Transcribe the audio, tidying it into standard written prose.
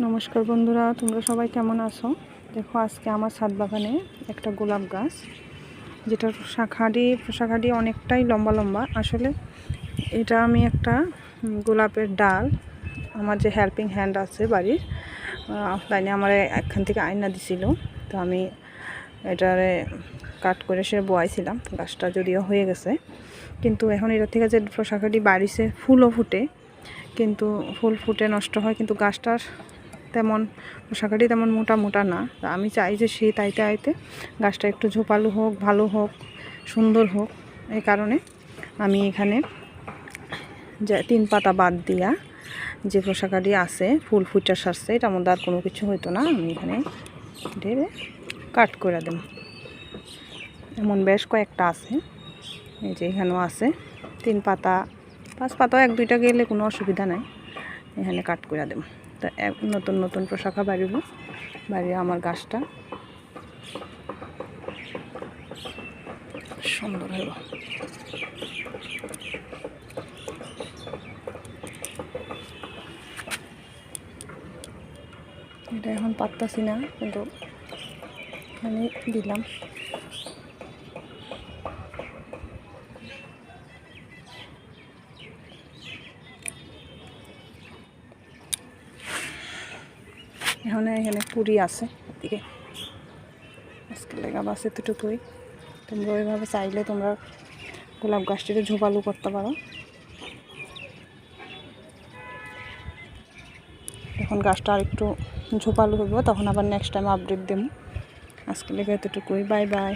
নমস্কার বন্ধুরা, তোমরা সবাই কেমন আছো? দেখো, আজকে আমার ছাদ বাগানে একটা গোলাপ গাছ, যেটার শাখাটি অনেকটাই লম্বা লম্বা। আসলে এটা আমি একটা গোলাপের ডাল, আমার যে হেল্পিং হ্যান্ড আছে বাড়ির, তাইনে আমার এখান থেকে আয়না দিছিল। তো আমি এটারে কাট করে সে বোয়াইছিলাম। গাছটা যদিও হয়ে গেছে, কিন্তু এখন এটা থেকে যে শাখাটি বাড়িছে, ফুলও ফুটে, কিন্তু ফুল ফুটে নষ্ট হয়, কিন্তু গাছটার তেমন শাখাটি তেমন মোটা মোটা না। আমি চাই যে শীত আইতে আইতে গাছটা একটু ঝোপালো হোক, ভালো হোক, সুন্দর হোক। এই কারণে আমি এখানে যে 3 পাতা বাদ দিয়া যে পোশাকাটি আছে ফুল ফুটা সারছে, এটার মধ্যে আর কোনো কিছু হইতো না। আমি এখানে ঢেরে কাট করে দেব। এমন বেশ কয়েকটা আছে, এই যে এখানেও আছে 3 পাতা, 5 পাতাও 1-2টা গেলে কোনো অসুবিধা নাই। এখানে কাট করে দেব। তা নতুন নতুন পোশাকা বাড়িয়ে আমার গাছটা সুন্দর হইব। এটা এখন পারতাছি না, কিন্তু এখানে দিলাম। এখানে কুড়ি আছে, এদিকে আজকে লেগা বাস এতটুকুই। তোমরা ওইভাবে চাইলে তোমরা গোলাপ গাছটিকে ঝোপালো করতে পারো। যখন গাছটা আর একটু ঝোপালো হইব, তখন আবার নেক্সট টাইম আপডেট দেব। আজকে লেগে এতটুকুই। Bye bye.